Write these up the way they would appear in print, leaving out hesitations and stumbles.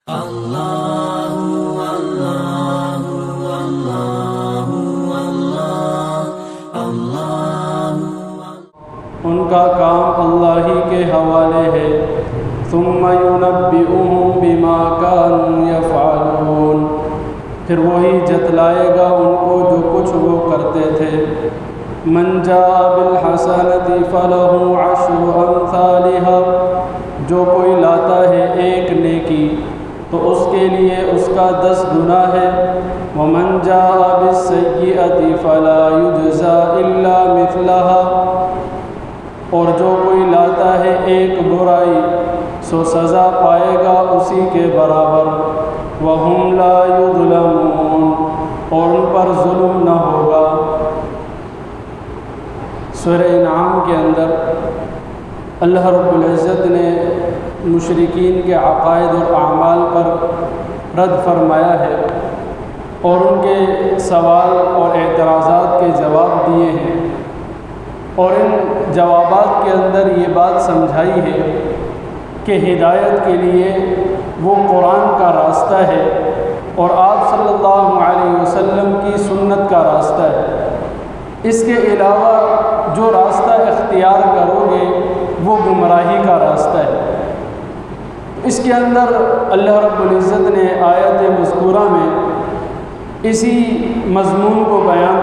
ان کا کام اللہ ہی کے حوالے ہے۔ ثم ينبئهم بما كانوا يفعلون، پھر وہی جتلائے گا ان کو جو کچھ وہ کرتے تھے۔ من جاء بالحسنة فله عشر أمثالها، جو کوئی لاتا ہے ایک نیکی تو اس کے لیے اس کا 10 گنا ہے۔ ومن جاء بالسیئة فلا يجزى إلا مثلها، اور جو کوئی لاتا ہے ایک برائی سو سزا پائے گا اسی کے برابر۔ وَهُمْ لَا يُظْلَمُونَ، اور ان پر ظلم نہ ہوگا۔ سورہ انعام کے اندر اللہ رب العزت نے مشرکین کے عقائد اور اعمال پر رد فرمایا ہے اور ان کے سوال اور اعتراضات کے جواب دیے ہیں، اور ان جوابات کے اندر یہ بات سمجھائی ہے کہ ہدایت کے لیے وہ قرآن کا راستہ ہے اور آپ صلی اللہ علیہ وسلم کی سنت کا راستہ ہے۔ اس کے علاوہ جو راستہ اختیار کرو گے وہ گمراہی کا راستہ ہے۔ اس کے اندر اللہ رب العزت نے آیت مذکورہ میں اسی مضمون کو بیان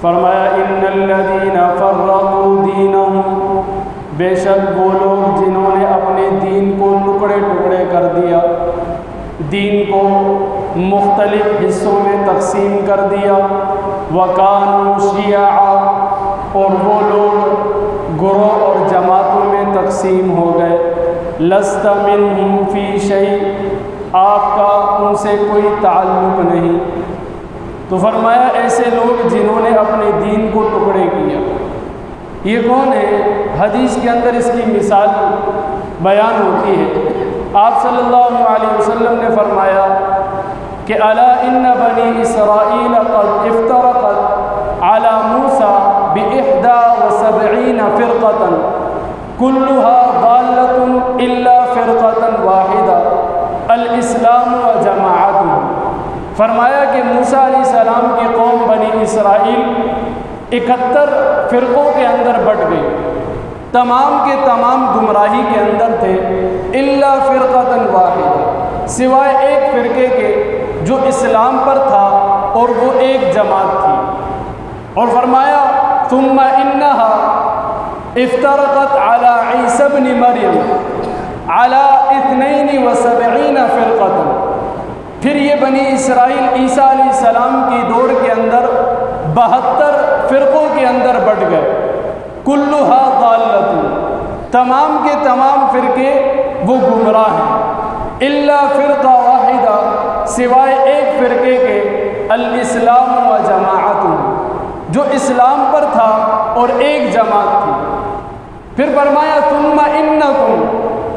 فرمایا ان الذین فرقوا دینہم، بے شک وہ لوگ جنہوں نے اپنے دین کو ٹکڑے ٹکڑے کر دیا، دین کو مختلف حصوں میں تقسیم کر دیا۔ وَكَانُوا شِيَعًا، اور وہ لوگ گروہ اور جماعتوں میں تقسیم ہو گئے۔ لَسْتَ مِنْهُمْ فِي شَيْءٍ، آپ کا ان سے کوئی تعلق نہیں۔ تو فرمایا ایسے لوگ جنہوں نے اپنے دین کو ٹکڑے کیا، یہ کون ہے؟ حدیث کے اندر اس کی مثال بیان ہوتی ہے۔ آپ صلی اللہ علیہ وسلم نے فرمایا کہ الا ان بنی اسرائیل قد افترقت علی موسیٰ ب71 فرقة كلها ضالة الا فرقة واحدة الاسلام وجماعته، فرمایا کہ موسیٰ علیہ السلام کی قوم بنی اسرائیل 71 فرقوں کے اندر بٹ گئی، تمام کے تمام گمراہی کے اندر تھے، الا فرقة واحدہ، سوائے ایک فرقے کے جو اسلام پر تھا اور وہ ایک جماعت تھی۔ اور فرمایا ثم انها افترقت على عیسی ابن مریم على 72 فرقة، پھر یہ بنی اسرائیل عیسیٰ علیہ السلام کی دور کے اندر 72 فرقوں کے اندر بٹ گئے۔ كلها ضالة، تمام کے تمام فرقے وہ گمراہ ہیں، الا فرقہ واحدہ، سوائے ایک فرقے کے، الاسلام و جماعت، جو اسلام پر تھا اور ایک جماعت تھی۔ پھر فرمایا ثم انکم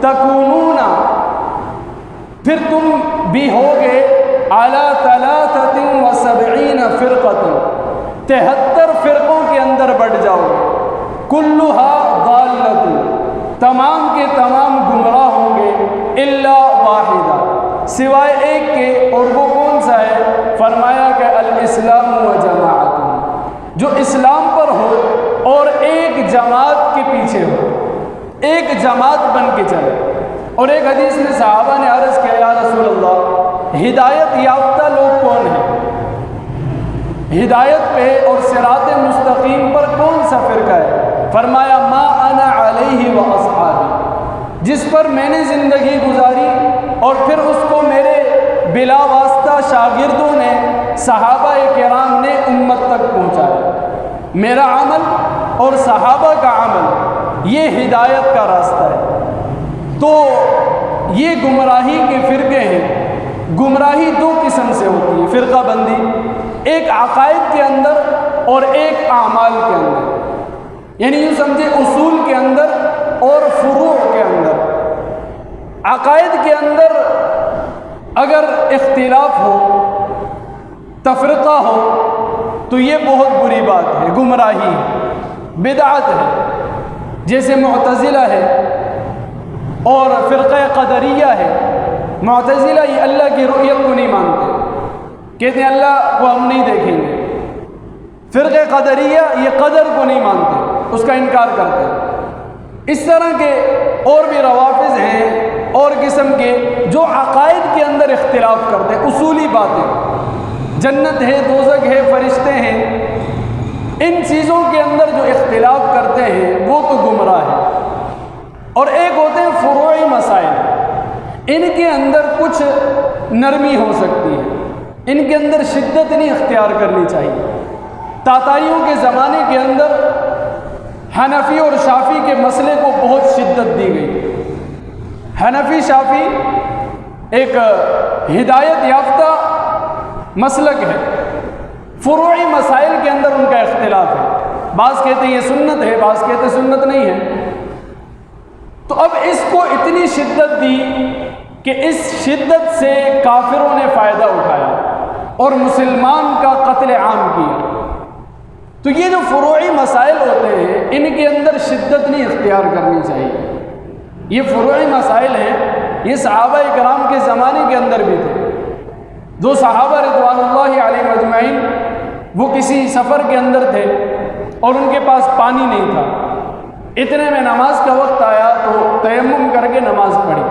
تکونون، پھر تم بھی ہوگے علی 73 فرقة، 73 فرقوں کے اندر بٹ جاؤ گے۔ کلها ضالة، تمام کے تمام گمراہ ہوں گے، الا واحدہ، سوائے ایک کے، اور وہ کون سا ہے؟ فرمایا کہ الاسلام و جماعت، جو اسلام پر ہو اور ایک جماعت کے پیچھے ہو، ایک جماعت بن کے چلے۔ اور ایک حدیث میں صحابہ نے عرض کیا یا رسول اللہ، ہدایت یافتہ لوگ کون ہیں؟ ہدایت پہ اور صراط مستقیم پر کون سا فرقہ ہے؟ فرمایا ما انا علیہ و اصحابی، جس پر میں نے زندگی گزاری اور پھر اس کو میرے بلا واسطہ شاگردوں نے، صحابہ کرام نے امت تک پہنچایا۔ میرا عمل اور صحابہ کا عمل یہ ہدایت کا راستہ ہے۔ تو یہ گمراہی کے فرقے ہیں۔ گمراہی دو قسم سے ہوتی ہے، فرقہ بندی، ایک عقائد کے اندر اور ایک اعمال کے اندر، یعنی یوں سمجھے اصول کے اندر اور فروع کے اندر۔ عقائد کے اندر اگر اختلاف ہو، تفرقہ ہو، تو یہ بہت بری بات ہے، گمراہی ہے، بدعت ہے، جیسے معتزلہ ہے اور فرقہ قدریہ ہے۔ معتزلہ یہ اللہ کی رؤیت کو نہیں مانتے، کہتے ہیں اللہ کو ہم نہیں دیکھیں گے۔ فرقہ قدریہ یہ قدر کو نہیں مانتے، اس کا انکار کرتے ہیں۔ اس طرح کے اور بھی روافض ہیں اور قسم کے جو عقائد کے اندر اختلاف کرتے ہیں، اصولی باتیں، جنت ہے، دوزخ ہے، فرشتے ہیں، ان چیزوں کے اندر جو اختلاف کرتے ہیں وہ تو گمراہ ہے۔ اور ایک ہوتے ہیں فروعی مسائل، ان کے اندر کچھ نرمی ہو سکتی ہے، ان کے اندر شدت نہیں اختیار کرنی چاہیے۔ تاتائیوں کے زمانے کے اندر حنفی اور شافعی کے مسئلے کو بہت شدت دی گئی۔ حنفی شافعی ایک ہدایت یافتہ مسلک ہے، فروعی مسائل کے اندر ان کا اختلاف ہے، بعض کہتے ہیں یہ سنت ہے، بعض کہتے ہیں سنت نہیں ہے۔ تو اب اس کو اتنی شدت دی کہ اس شدت سے کافروں نے فائدہ اٹھایا اور مسلمان کا قتل عام کیا۔ تو یہ جو فروعی مسائل ہوتے ہیں ان کے اندر شدت نہیں اختیار کرنی چاہیے۔ یہ فروعی مسائل ہیں، یہ صحابہ کرام کے زمانے کے اندر بھی تھے۔ دو صحابہ رضوان اللہ علیہم اجمعین وہ کسی سفر کے اندر تھے اور ان کے پاس پانی نہیں تھا، اتنے میں نماز کا وقت آیا تو تیمم کر کے نماز پڑھی۔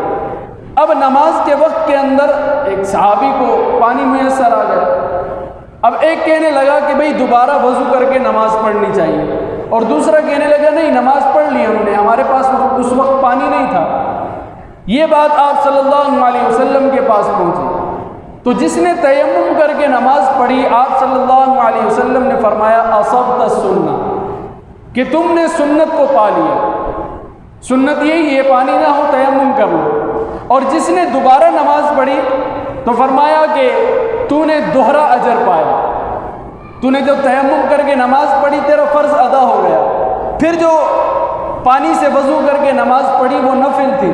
اب نماز کے وقت کے اندر ایک صحابی کو پانی میسر آ گیا، اب ایک کہنے لگا کہ بھئی دوبارہ وضو کر کے نماز پڑھنی چاہیے، اور دوسرا کہنے لگا نہیں نماز پڑھ لی ہم نے، ہمارے پاس اس وقت پانی نہیں تھا۔ یہ بات آپ صلی اللہ علیہ وسلم کے پاس پہنچی تو جس نے تیمم کر کے نماز پڑھی آپ صلی اللہ علیہ وسلم نے فرمایا اصبت السنہ، کہ تم نے سنت کو پا لیا، سنت یہی ہے پانی نہ ہو تیمم کر لو۔ اور جس نے دوبارہ نماز پڑھی تو فرمایا کہ تو نے دوہرا اجر پایا، تو نے جب تیمم کر کے نماز پڑھی تیرا فرض ادا ہو گیا، پھر جو پانی سے وضو کر کے نماز پڑھی وہ نفل تھی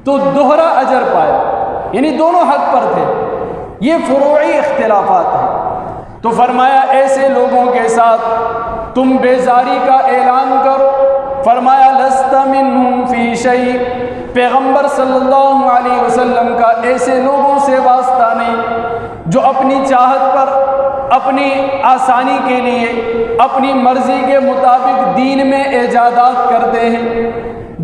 تو دوہرا اجر پایا، یعنی دونوں حق پر تھے۔ یہ فروعی اختلافات ہیں۔ تو فرمایا ایسے لوگوں کے ساتھ تم بیزاری کا اعلان کرو، فرمایا لست منہم فی شیء، پیغمبر صلی اللہ علیہ وسلم کا ایسے لوگوں سے واسطہ نہیں جو اپنی چاہت پر، اپنی آسانی کے لیے، اپنی مرضی کے مطابق دین میں ایجادات کرتے ہیں،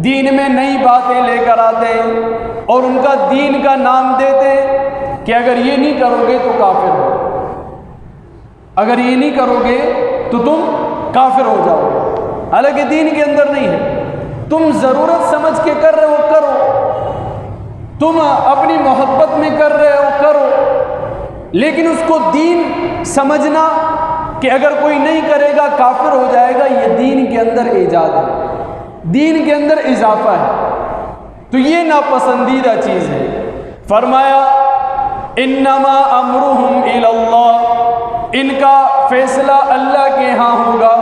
دین میں نئی باتیں لے کر آتے ہیں اور ان کا دین کا نام دیتے ہیں کہ اگر یہ نہیں کرو گے تو کافر ہو، اگر یہ نہیں کرو گے تو تم کافر ہو جاؤ گے، حالانکہ دین کے اندر نہیں ہے۔ تم ضرورت سمجھ کے کر رہے ہو کرو، تم اپنی محبت میں کر رہے ہو کرو، لیکن اس کو دین سمجھنا کہ اگر کوئی نہیں کرے گا کافر ہو جائے گا، یہ دین کے اندر ایجاد ہے، دین کے اندر اضافہ ہے، تو یہ ناپسندیدہ چیز ہے۔ فرمایا انما امرہم الی اللہ، ان کا فیصلہ اللہ کے ہاں ہوگا،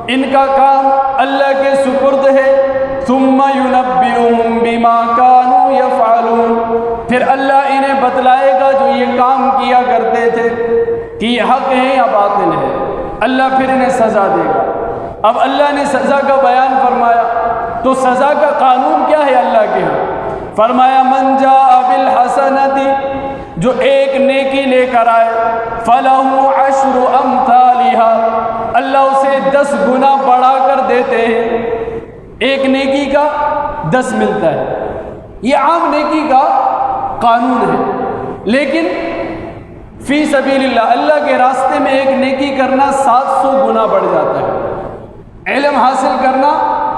ان کا کام اللہ کے سپرد ہے۔ ثم ینبئہم بما کانوا یفعلون، پھر اللہ انہیں بتلائے گا جو یہ کام کیا کرتے تھے کہ یہ حق ہے یا باطل ہے، اللہ پھر انہیں سزا دے گا۔ اب اللہ نے سزا کا بیان فرمایا تو سزا کا قانون کیا ہے اللہ کے ہاں؟ فرمایا من جاء بالحسنۃ، جو ایک نیکی لے کر آئے، فَلَهُ عَشْرُ أَمْثَالِهَا، اللہ اسے 10 گنا بڑھا کر دیتے ہیں، ایک نیکی کا 10 ملتا ہے۔ یہ عام نیکی کا قانون ہے، لیکن فی سبیل اللہ، اللہ کے راستے میں ایک نیکی کرنا 700 گنا بڑھ جاتا ہے۔ علم حاصل کرنا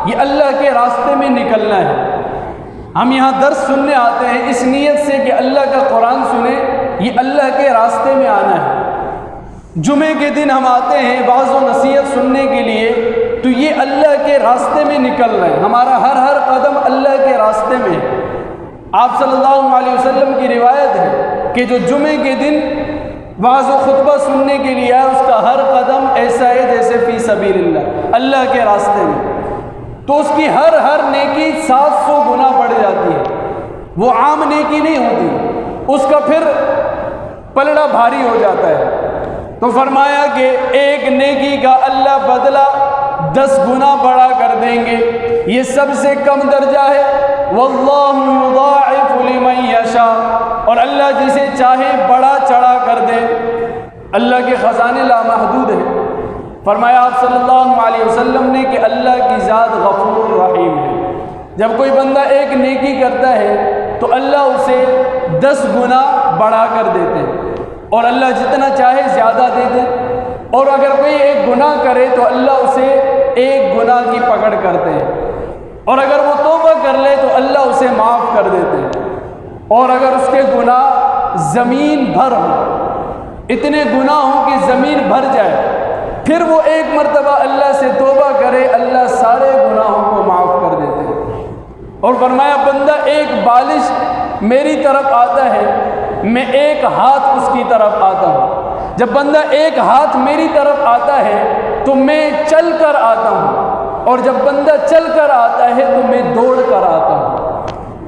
یہ اللہ کے راستے میں نکلنا ہے۔ ہم یہاں درس سننے آتے ہیں اس نیت سے کہ اللہ کا قرآن سنیں، یہ اللہ کے راستے میں آنا ہے۔ جمعے کے دن ہم آتے ہیں بعض و نصیحت سننے کے لیے، تو یہ اللہ کے راستے میں نکل رہے ہیں، ہمارا ہر قدم اللہ کے راستے میں ہے۔ آپ صلی اللہ علیہ وسلم کی روایت ہے کہ جو جمعے کے دن وعظ و خطبہ سننے کے لیے آئے، اس کا ہر قدم ایسا ہے جیسے فی سبیل اللہ، اللہ کے راستے میں، تو اس کی ہر نیکی 700 گنا بڑھ جاتی ہے۔ وہ عام نیکی نہیں ہوتی، اس کا پھر پلڑا بھاری ہو جاتا ہے۔ تو فرمایا کہ ایک نیکی کا اللہ بدلہ 10 گنا بڑھا کر دیں گے، یہ سب سے کم درجہ ہے۔ واللہ یضاعف لمن یشاء، چاہے بڑا چڑھا کر دے۔ اللہ کے خزانے لامحدود ہیں۔ فرمایا آپ صلی اللہ علیہ وسلم نے کہ اللہ کی ذات غفور رحیم ہے۔ جب کوئی بندہ ایک نیکی کرتا ہے تو اللہ اسے 10 گنا بڑھا کر دیتے ہیں، اور اللہ جتنا چاہے زیادہ دے دے، اور اگر کوئی ایک گناہ کرے تو اللہ اسے 1 گناہ کی پکڑ کرتے ہیں، اور اگر وہ توبہ کر لے تو اللہ اسے معاف کر دیتے ہیں، اور اگر اس کے گناہ زمین بھر ہوں، اتنے گناہ ہوں کہ زمین بھر جائے، پھر وہ 1 مرتبہ اللہ سے توبہ کرے، اللہ سارے گناہوں کو معاف کر دیتے ہیں۔ اور فرمایا بندہ ایک بالش میری طرف آتا ہے، میں 1 ہاتھ اس کی طرف آتا ہوں۔ جب بندہ 1 ہاتھ میری طرف آتا ہے تو میں چل کر آتا ہوں، اور جب بندہ چل کر آتا ہے تو میں دوڑ کر آتا ہوں۔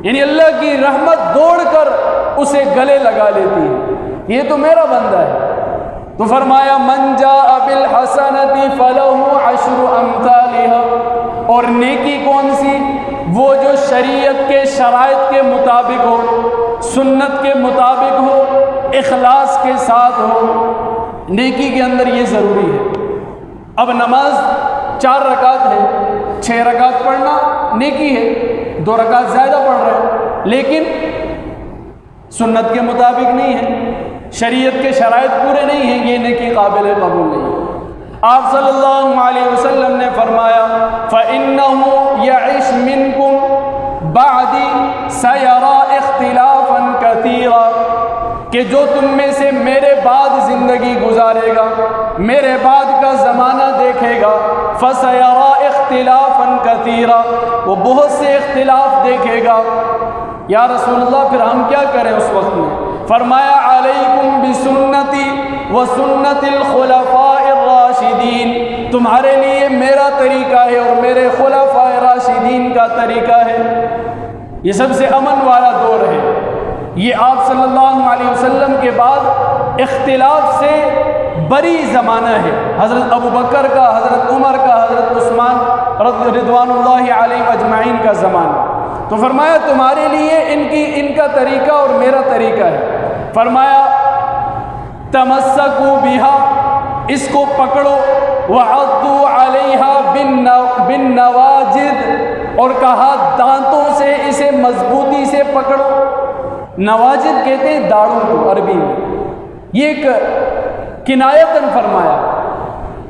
یعنی اللہ کی رحمت دوڑ کر اسے گلے لگا لیتی ہے، یہ تو میرا بندہ ہے۔ تو فرمایا من جاء بالحسنۃ فلہ 10 امثالها، اور نیکی کون سی؟ وہ جو شریعت کے شرائط کے مطابق ہو، سنت کے مطابق ہو، اخلاص کے ساتھ ہو۔ نیکی کے اندر یہ ضروری ہے۔ اب نماز 4 رکعت ہے، 6 رکعت پڑھنا نیکی ہے، 2 رکعت زیادہ پڑھ رہے ہیں، لیکن سنت کے مطابق نہیں ہے، شریعت کے شرائط پورے نہیں ہیں، یہ نیکی قابل قبول نہیں ہے۔ آپ صلی اللہ علیہ وسلم نے فرمایا فَإِنَّهُ يَعِشْ مِنْكُمْ بَعْدِي سَيَرَى اخْتِلَافًا كَثِيرًا، کہ جو تم میں سے میرے بعد زندگی گزارے گا، میرے بعد کا زمانہ دیکھے گا، فَسَيَرَى اخْتِلَافًا كَثِيرًا، وہ بہت سے اختلاف دیکھے گا۔ یا رسول اللہ پھر ہم کیا کریں اس وقت میں؟ فرمایا علیکم بسنتی وسنت الخلفاء الراشدین، تمہارے لیے میرا طریقہ ہے اور میرے خلفاء راشدین کا طریقہ ہے۔ یہ سب سے امن والا دور ہے۔ یہ آپ صلی اللہ علیہ وسلم کے بعد اختلاف سے بری زمانہ ہے۔ حضرت ابو بکر کا، حضرت عمر کا، حضرت عثمان رضوان اللہ علیہ اجمعین کا زمانہ۔ تو فرمایا تمہارے لیے ان کا طریقہ اور میرا طریقہ ہے۔ فرمایا تمسکوا بہا، اس کو پکڑو، وعضوا علیہا بالنواجذ، اور کہا دانتوں سے اسے مضبوطی سے پکڑو۔ نواجذ کہتے ہیں داڑوں کو عربی میں، یہ ایک کنایتاً فرمایا۔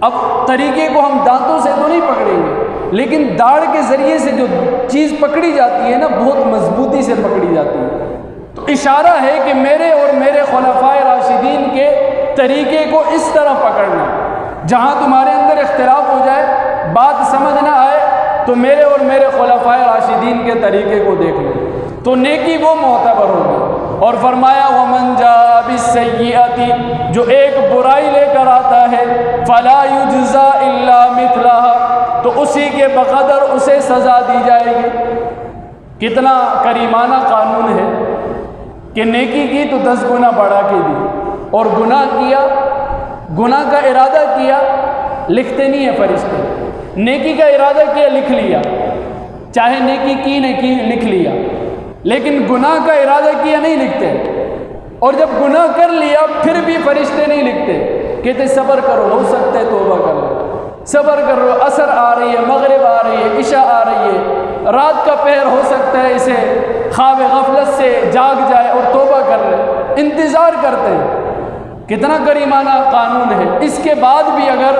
اب طریقے کو ہم دانتوں سے تو نہیں پکڑیں گے، لیکن داڑھ کے ذریعے سے جو چیز پکڑی جاتی ہے نا، بہت مضبوطی سے پکڑی جاتی ہے۔ تو اشارہ ہے کہ میرے اور میرے خلفائے راشدین کے طریقے کو اس طرح پکڑنا۔ جہاں تمہارے اندر اختلاف ہو جائے، بات سمجھ نہ آئے، تو میرے اور میرے خلفائے راشدین کے طریقے کو دیکھ لیں، تو نیکی وہ معتبر ہوگی۔ اور فرمایا وَمَنْ جَاءَ بِالسَّيِّئَةِ، جو ایک برائی لے کر آتا ہے، فَلَا يُجْزَى إِلَّا مِثْلَهَا، تو اسی کے بقدر اسے سزا دی جائے گی۔ کتنا کریمانہ قانون ہے کہ نیکی کی تو 10 گنا بڑھا کے دی، اور گناہ کیا، گناہ کا ارادہ کیا، لکھتے نہیں ہیں فرشتے۔ نیکی کا ارادہ کیا، لکھ لیا، چاہے نیکی کی نہ کی لکھ لیا، لیکن گناہ کا ارادہ کیا نہیں لکھتے۔ اور جب گناہ کر لیا پھر بھی فرشتے نہیں لکھتے، کہتے صبر کرو، ہو سکتا ہے توبہ کر لو، صبر کرو، عصر آ رہی ہے، مغرب آ رہی ہے، عشاء آ رہی ہے، رات کا پہر ہو سکتا ہے اسے خواب غفلت سے جاگ جائے اور توبہ کر لے، انتظار کرتے ہیں۔ کتنا کریمانہ قانون ہے۔ اس کے بعد بھی اگر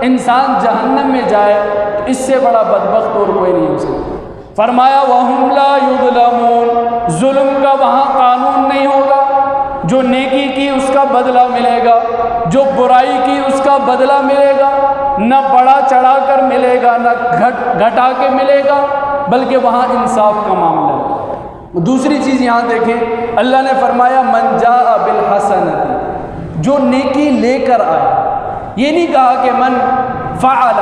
انسان جہنم میں جائے تو اس سے بڑا بدبخت اور کوئی نہیں ہو سکتا۔ فرمایا وَهُمْ لَا يُظْلَمُونَ، ظلم کا وہاں قانون نہیں ہوگا۔ جو نیکی کی اس کا بدلہ ملے گا، جو برائی کی اس کا بدلہ ملے گا، نہ بڑا چڑھا کر ملے گا، نہ گھٹا کے ملے گا، بلکہ وہاں انصاف کا معاملہ ہے۔ دوسری چیز یہاں دیکھیں، اللہ نے فرمایا من جاء بالحسنۃ، جو نیکی لے کر آیا۔ یہ نہیں کہا کہ من فعل،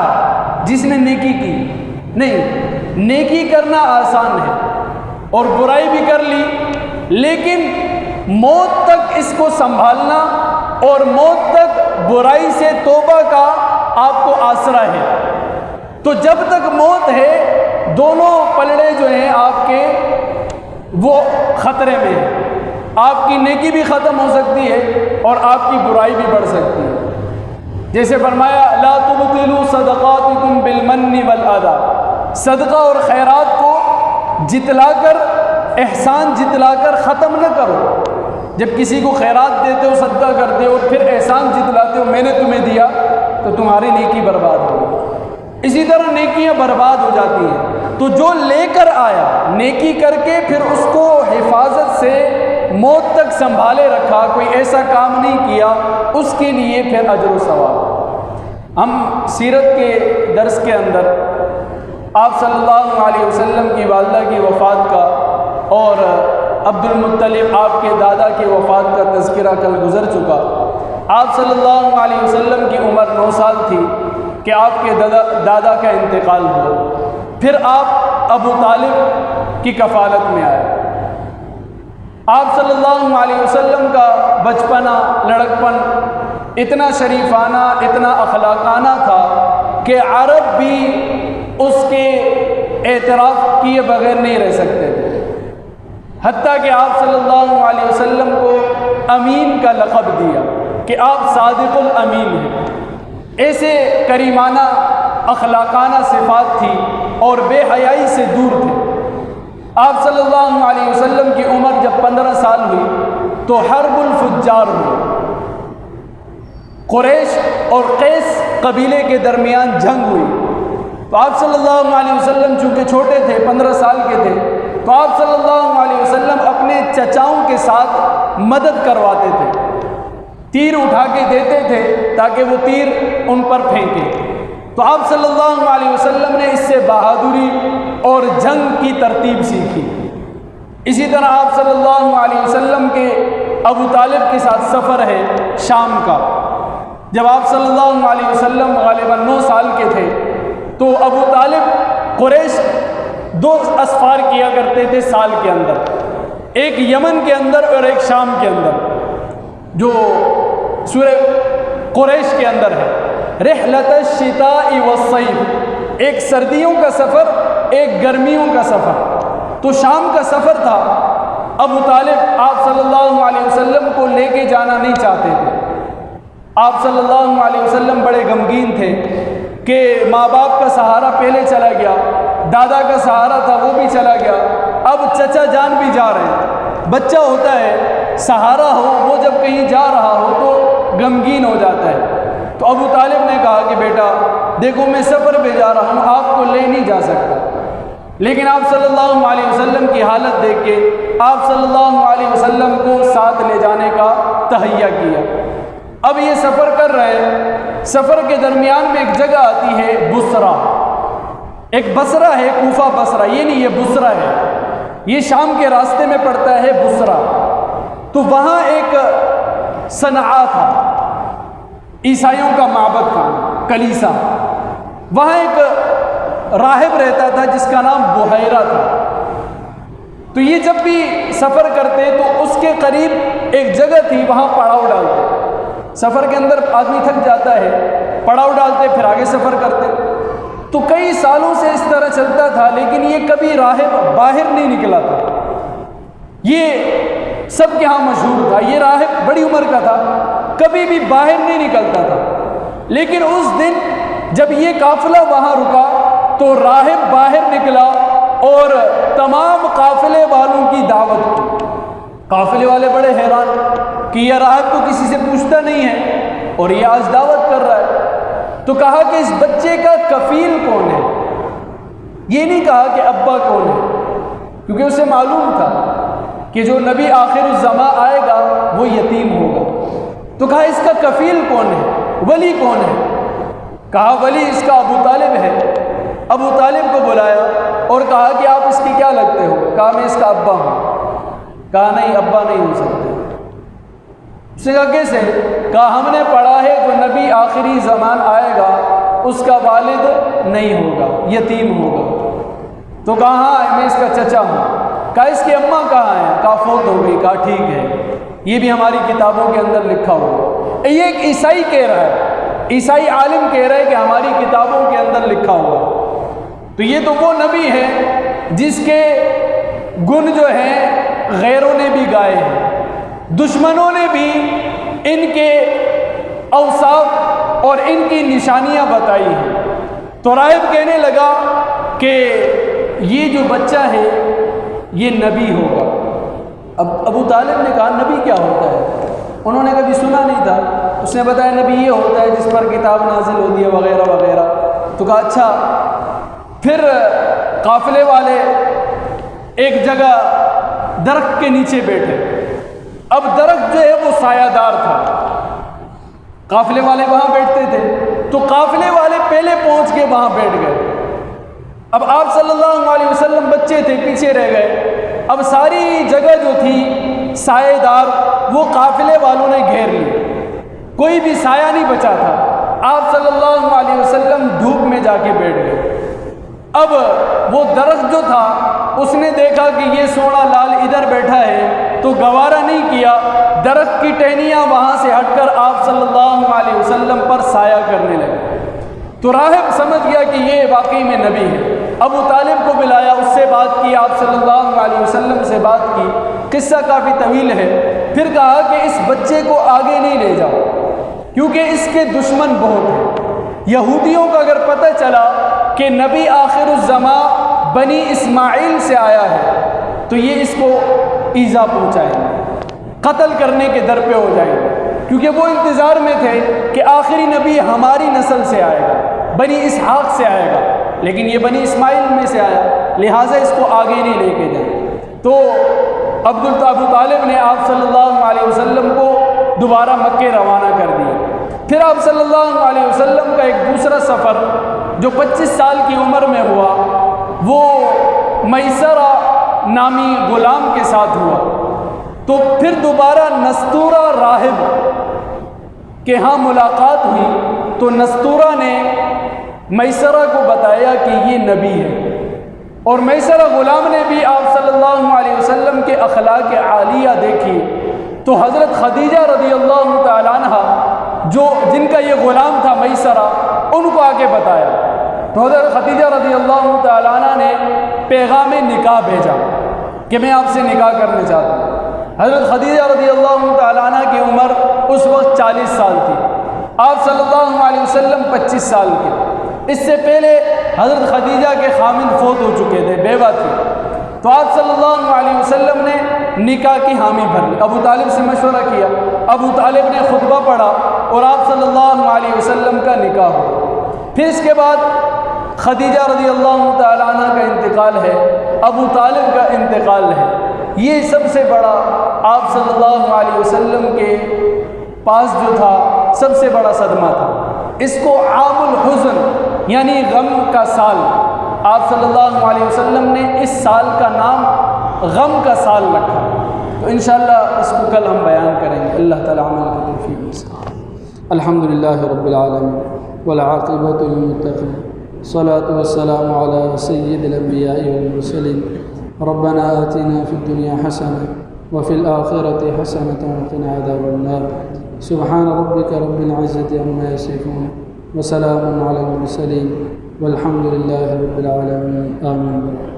جس نے نیکی کی، نہیں، نیکی کرنا آسان ہے اور برائی بھی کر لی، لیکن موت تک اس کو سنبھالنا اور موت تک برائی سے توبہ کا آپ کو آسرا ہے۔ تو جب تک موت ہے، دونوں پلڑے جو ہیں آپ کے وہ خطرے میں ہیں۔ آپ کی نیکی بھی ختم ہو سکتی ہے اور آپ کی برائی بھی بڑھ سکتی ہے۔ جیسے فرمایا لا تبطلوا صدقاتکم بالمن والاذی، صدقہ اور خیرات کو جتلا کر، احسان جتلا کر ختم نہ کرو۔ جب کسی کو خیرات دیتے ہو، صدقہ کرتے ہو اور پھر احسان جتلاتے ہو، میں نے تمہیں دیا، تو تمہاری نیکی برباد ہوگی۔ اسی طرح نیکیاں برباد ہو جاتی ہیں۔ تو جو لے کر آیا نیکی کر کے پھر اس کو حفاظت سے موت تک سنبھالے رکھا، کوئی ایسا کام نہیں کیا، اس کے لیے پھر اجر و ثواب۔ ہم سیرت کے درس کے اندر آپ صلی اللہ علیہ وسلم کی والدہ کی وفات کا اور عبد المطلب آپ کے دادا کی وفات کا تذکرہ کل گزر چکا۔ آپ صلی اللہ علیہ وسلم کی عمر 9 سال تھی کہ آپ کے دادا کا انتقال ہوا۔ پھر آپ ابو طالب کی کفالت میں آئے۔ آپ صلی اللہ علیہ وسلم کا بچپنا، لڑکپن اتنا شریفانہ، اتنا اخلاقانہ تھا کہ عرب بھی اس کے اعتراف کیے بغیر نہیں رہ سکتے تھے، حتیٰ کہ آپ صلی اللہ علیہ وسلم کو امین کا لقب دیا کہ آپ صادق الامین ہیں۔ ایسے کریمانہ اخلاقانہ صفات تھی اور بے حیائی سے دور تھے۔ آپ صلی اللہ علیہ وسلم کی عمر جب 15 سال ہوئی تو حرب الفجار ہوئی، قریش اور قیس قبیلے کے درمیان جنگ ہوئی۔ تو آپ صلی اللہ علیہ وسلم چونکہ چھوٹے تھے، 15 سال کے تھے، تو آپ صلی اللہ علیہ وسلم اپنے چچاؤں کے ساتھ مدد کرواتے تھے، تیر اٹھا کے دیتے تھے تاکہ وہ تیر ان پر پھینکے۔ تو آپ صلی اللہ علیہ وسلم نے اس سے بہادری اور جنگ کی ترتیب سیکھی۔ اسی طرح آپ صلی اللہ علیہ وسلم کے ابو طالب کے ساتھ سفر ہے شام کا۔ جب آپ صلی اللہ علیہ وسلم غالباً 9 سال کے تھے تو ابو طالب قریش 2 اسفار کیا کرتے تھے سال کے اندر، ایک یمن کے اندر اور ایک شام کے اندر، جو سورہ قریش کے اندر ہے، رحلۃ الشتاء والصیف، ایک سردیوں کا سفر، ایک گرمیوں کا سفر۔ تو شام کا سفر تھا، ابو طالب آپ صلی اللہ علیہ وسلم کو لے کے جانا نہیں چاہتے تھے۔ آپ صلی اللہ علیہ وسلم بڑے غمگین تھے کہ ماں باپ کا سہارا پہلے چلا گیا، دادا کا سہارا تھا وہ بھی چلا گیا، اب چچا جان بھی جا رہے ہیں۔ بچہ ہوتا ہے، سہارا ہو، وہ جب کہیں جا رہا ہو تو غمگین ہو جاتا ہے۔ تو ابو طالب نے کہا کہ بیٹا دیکھو میں سفر پہ جا رہا ہوں، آپ کو لے نہیں جا سکتا۔ لیکن آپ صلی اللہ علیہ وسلم کی حالت دیکھ کے آپ صلی اللہ علیہ وسلم کو ساتھ لے جانے کا تہیہ کیا۔ اب یہ سفر کر رہے ہیں، سفر کے درمیان میں ایک جگہ آتی ہے بصرہ، ایک بصرہ ہے، کوفہ بصرہ، یہ نہیں، یہ بصرہ ہے، یہ شام کے راستے میں پڑتا ہے بصرہ۔ تو وہاں ایک صنعاء تھا، عیسائیوں کا معبد تھا، کلیسا۔ وہاں ایک راہب رہتا تھا جس کا نام بحیرہ تھا۔ تو یہ جب بھی سفر کرتے تو اس کے قریب ایک جگہ تھی، وہاں پڑاؤ ڈالتے۔ سفر کے اندر آدمی تھک جاتا ہے، پڑاؤ ڈالتے پھر آگے سفر کرتے۔ تو کئی سالوں سے اس طرح چلتا تھا، لیکن یہ کبھی راہب باہر نہیں نکلا تھا۔ یہ سب کے ہاں مشہور تھا، یہ راہب بڑی عمر کا تھا، کبھی بھی باہر نہیں نکلتا تھا۔ لیکن اس دن جب یہ قافلہ وہاں رکا تو راہب باہر نکلا اور تمام قافلے والوں کی دعوت کی۔ قافلے والے بڑے حیران کہ یہ راہب تو کسی سے پوچھتا نہیں ہے اور یہ آج دعوت کر رہا ہے۔ تو کہا کہ اس بچے کا کفیل کون ہے؟ یہ نہیں کہا کہ ابا کون ہے، کیونکہ اسے معلوم تھا کہ جو نبی آخر الزماں آئے گا وہ یتیم ہوگا۔ تو کہا اس کا کفیل کون ہے، ولی کون ہے؟ کہا ولی اس کا ابو طالب ہے۔ ابو طالب کو بلایا اور کہا کہ آپ اس کے کیا لگتے ہو؟ کہا میں اس کا ابا ہوں۔ کہا نہیں، ابا نہیں ہو سکتے۔ اس نے کہا کیسے؟ کہا ہم نے پڑھا ہے جو نبی آخری زمان آئے گا اس کا والد نہیں ہوگا، یتیم ہوگا۔ تو کہا ہاں میں اس کا چچا ہوں۔ کہا اس کی اماں کہاں ہیں؟ کہا فوت ہو گئی۔ کہا ٹھیک ہے، یہ بھی ہماری کتابوں کے اندر لکھا ہوا۔ یہ ایک عیسائی کہہ رہا ہے، عیسائی عالم کہہ رہا ہے کہ ہماری کتابوں کے اندر لکھا ہوا۔ تو یہ تو وہ نبی ہے جس کے گن جو ہیں غیروں نے بھی گائے ہیں، دشمنوں نے بھی ان کے اوصاف اور ان کی نشانیاں بتائی ہیں۔ تو راہب کہنے لگا کہ یہ جو بچہ ہے یہ نبی ہوگا۔ اب ابو طالب نے کہا نبی کیا ہوتا ہے؟ انہوں نے کبھی سنا نہیں تھا۔ اس نے بتایا نبی یہ ہوتا ہے جس پر کتاب نازل ہوتی ہے وغیرہ وغیرہ۔ تو کہا اچھا۔ پھر قافلے والے ایک جگہ درخت کے نیچے بیٹھے۔ اب درخت جو ہے وہ سایہ دار تھا، قافلے والے وہاں بیٹھتے تھے، تو قافلے والے پہلے پہنچ کے وہاں بیٹھ گئے۔ اب آپ صلی اللہ علیہ وسلم بچے تھے، پیچھے رہ گئے۔ اب ساری جگہ جو تھی سایہ دار وہ قافلے والوں نے گھیر لی، کوئی بھی سایہ نہیں بچا تھا۔ آپ صلی اللہ علیہ وسلم دھوپ میں جا کے بیٹھ گئے۔ اب وہ درخت جو تھا اس نے دیکھا کہ یہ سونا لال ادھر بیٹھا ہے، تو گوارا نہیں کیا، درخت کی ٹہنیاں وہاں سے ہٹ کر آپ صلی اللہ علیہ وسلم پر سایہ کرنے لگے۔ تو راہب سمجھ گیا کہ یہ واقعی میں نبی ہے۔ ابو طالب کو بلایا، اس سے بات کی، آپ صلی اللہ علیہ وسلم سے بات کی۔ قصہ کافی طویل ہے۔ پھر کہا کہ اس بچے کو آگے نہیں لے جاؤ کیونکہ اس کے دشمن بہت ہیں۔ یہودیوں کو اگر پتہ چلا کہ نبی آخر الزمان بنی اسماعیل سے آیا ہے تو یہ اس کو ایذا پہنچائیں گے، قتل کرنے کے در پہ ہو جائیں گے، کیونکہ وہ انتظار میں تھے کہ آخری نبی ہماری نسل سے آئے گا، بنی اسحاق سے آئے گا، لیکن یہ بنی اسماعیل میں سے آیا، لہٰذا اس کو آگے نہیں لے کے جائیں۔ تو ابو طالب نے آپ صلی اللہ علیہ وسلم کو دوبارہ مکے روانہ کر دیا۔ پھر آپ صلی اللہ علیہ وسلم کا ایک دوسرا سفر جو 25 سال کی عمر میں ہوا وہ میسرہ نامی غلام کے ساتھ ہوا۔ تو پھر دوبارہ نستورہ راہب کے ہاں ملاقات ہوئی، تو نستورہ نے میسرہ کو بتایا کہ یہ نبی ہے، اور میسرہ غلام نے بھی آپ صلی اللہ علیہ وسلم کے اخلاق عالیہ دیکھی۔ تو حضرت خدیجہ رضی اللہ تعالیٰ عنہ جن کا یہ غلام تھا میسرہ، ان کو آگے بتایا۔ تو حضرت خدیجہ رضی اللہ تعالیٰ عنہ نے پیغام نکاح بھیجا کہ میں آپ سے نکاح کرنا چاہتا ہوں۔ حضرت خدیجہ رضی اللہ تعالیٰ عنہ کی عمر اس وقت 40 سال تھی، آپ صلی اللہ علیہ وسلم 25 سال کے۔ اس سے پہلے حضرت خدیجہ کے خامند فوت ہو چکے تھے، بیوہ تھی۔ تو آپ صلی اللہ علیہ وسلم نے نکاح کی حامی بھر لی، ابو طالب سے مشورہ کیا، ابو طالب نے خطبہ پڑھا اور آپ صلی اللہ علیہ وسلم کا نکاح ہوا۔ پھر اس کے بعد خدیجہ رضی اللہ تعالیٰ عنہ کا انتقال ہے، ابو طالب کا انتقال ہے۔ یہ سب سے بڑا آپ صلی اللہ علیہ وسلم کے پاس جو تھا سب سے بڑا صدمہ تھا۔ اس کو عام الحزن یعنی غم کا سال، آپ صلی اللہ علیہ وسلم نے اس سال کا نام غم کا سال رکھا۔ تو انشاءاللہ اس کو کل ہم بیان کریں گے۔ اللہ تعالیٰ عمل کی توفیق سے۔ الحمدللہ رب العالمین والعاقبۃ للمتقین، الصلاۃ والسلام علی سید الانبیاء والمرسلین، ربنا آتنا فی الدنیا حسنہ وفی الآخرۃ حسنۃ وقنا عذاب النار۔ سبحان ربک رب العزۃ عما یصفون وسلام علی المرسلین والحمد للہ رب العالمین، آمین۔